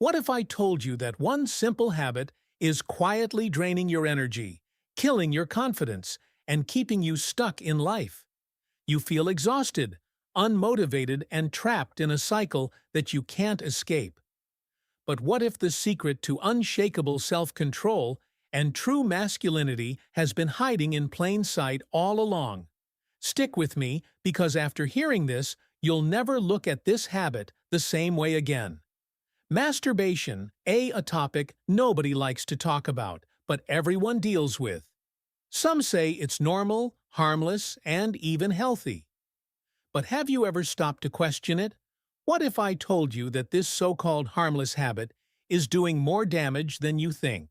What if I told you that one simple habit is quietly draining your energy, killing your confidence, and keeping you stuck in life? You feel exhausted, unmotivated, and trapped in a cycle that you can't escape. But what if the secret to unshakable self-control and true masculinity has been hiding in plain sight all along? Stick with me, because after hearing this, you'll never look at this habit the same way again. Masturbation, a topic nobody likes to talk about, but everyone deals with. Some say it's normal, harmless, and even healthy. But have you ever stopped to question it? What if I told you that this so-called harmless habit is doing more damage than you think?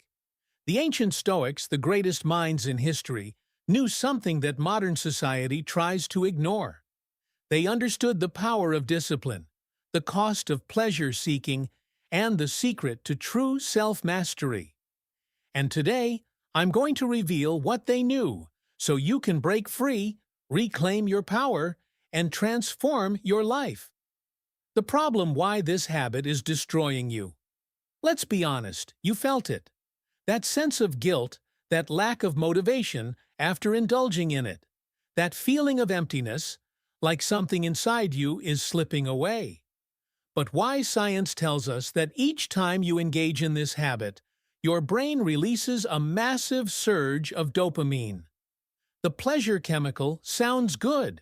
The ancient Stoics, the greatest minds in history, knew something that modern society tries to ignore. They understood the power of discipline, the cost of pleasure-seeking, and the secret to true self-mastery. And today, I'm going to reveal what they knew, so you can break free, reclaim your power, and transform your life. The problem why this habit is destroying you. Let's be honest, you felt it. That sense of guilt, that lack of motivation after indulging in it. That feeling of emptiness, like something inside you is slipping away. But why science tells us that each time you engage in this habit, your brain releases a massive surge of dopamine. The pleasure chemical sounds good.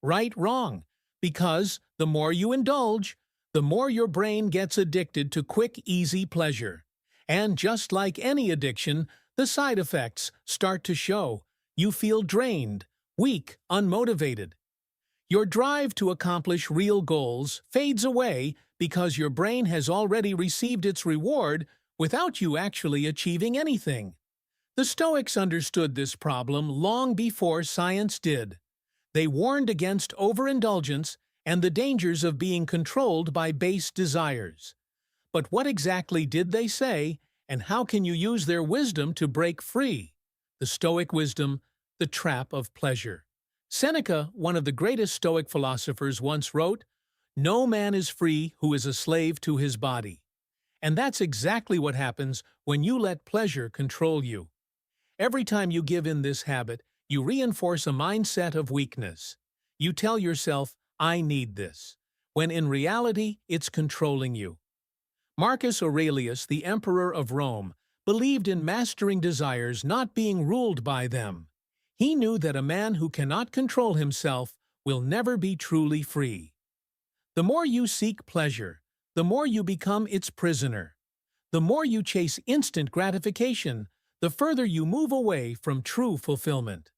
Right, wrong, because the more you indulge, the more your brain gets addicted to quick, easy pleasure. And just like any addiction, the side effects start to show. You feel drained, weak, unmotivated. Your drive to accomplish real goals fades away because your brain has already received its reward without you actually achieving anything. The Stoics understood this problem long before science did. They warned against overindulgence and the dangers of being controlled by base desires. But what exactly did they say, and how can you use their wisdom to break free? The Stoic wisdom, the trap of pleasure. Seneca, one of the greatest Stoic philosophers, once wrote, "No man is free who is a slave to his body." And that's exactly what happens when you let pleasure control you. Every time you give in this habit, you reinforce a mindset of weakness. You tell yourself, "I need this," when in reality, it's controlling you. Marcus Aurelius, the emperor of Rome, believed in mastering desires, not being ruled by them. He knew that a man who cannot control himself will never be truly free. The more you seek pleasure, the more you become its prisoner. The more you chase instant gratification, the further you move away from true fulfillment.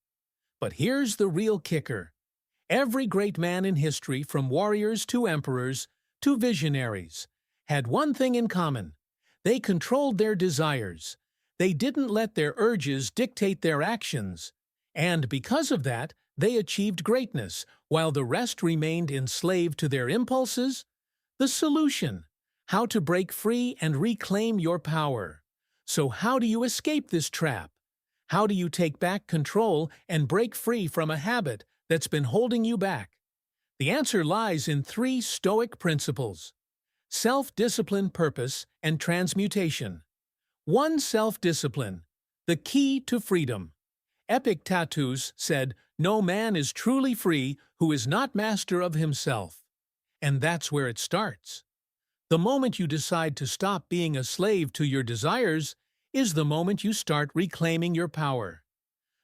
But here's the real kicker. Every great man in history, from warriors to emperors to visionaries, had one thing in common. They controlled their desires. They didn't let their urges dictate their actions. And because of that, they achieved greatness, while the rest remained enslaved to their impulses. The solution: how to break free and reclaim your power. So how do you escape this trap? How do you take back control and break free from a habit that's been holding you back? The answer lies in 3 Stoic principles: self-discipline, purpose, and transmutation. 1. Self-discipline, the key to freedom. Epictetus said, "No man is truly free who is not master of himself." And that's where it starts. The moment you decide to stop being a slave to your desires is the moment you start reclaiming your power.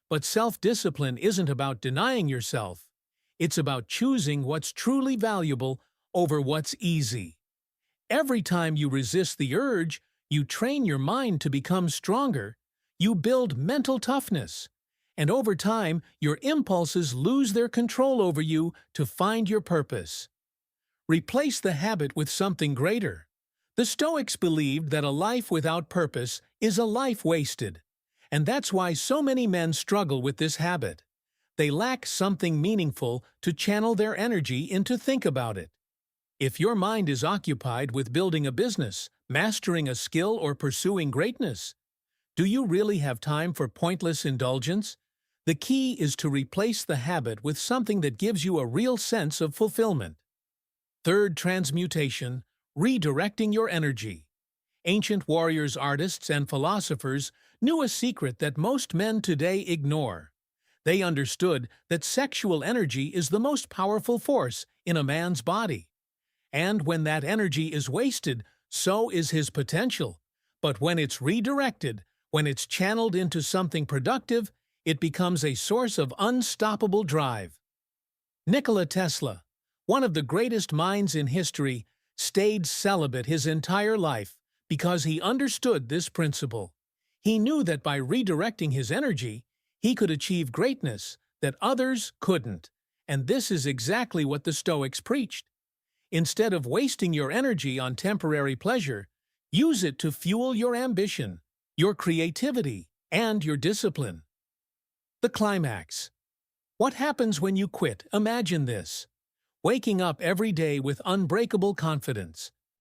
But self-discipline isn't about denying yourself. It's about choosing what's truly valuable over what's easy. Every time you resist the urge, you train your mind to become stronger. You build mental toughness. And over time, your impulses lose their control over you to find your purpose. Replace the habit with something greater. The Stoics believed that a life without purpose is a life wasted. And that's why so many men struggle with this habit. They lack something meaningful to channel their energy into. Think about it. If your mind is occupied with building a business, mastering a skill, or pursuing greatness, do you really have time for pointless indulgence? The key is to replace the habit with something that gives you a real sense of fulfillment. 3. Transmutation, redirecting your energy. Ancient warriors, artists, and philosophers knew a secret that most men today ignore. They understood that sexual energy is the most powerful force in a man's body. And when that energy is wasted, so is his potential. But when it's redirected, when it's channeled into something productive, it becomes a source of unstoppable drive. Nikola Tesla, one of the greatest minds in history, stayed celibate his entire life because he understood this principle. He knew that by redirecting his energy, he could achieve greatness that others couldn't. And this is exactly what the Stoics preached. Instead of wasting your energy on temporary pleasure, use it to fuel your ambition, your creativity, and your discipline. The climax. What happens when you quit? Imagine this. Waking up every day with unbreakable confidence.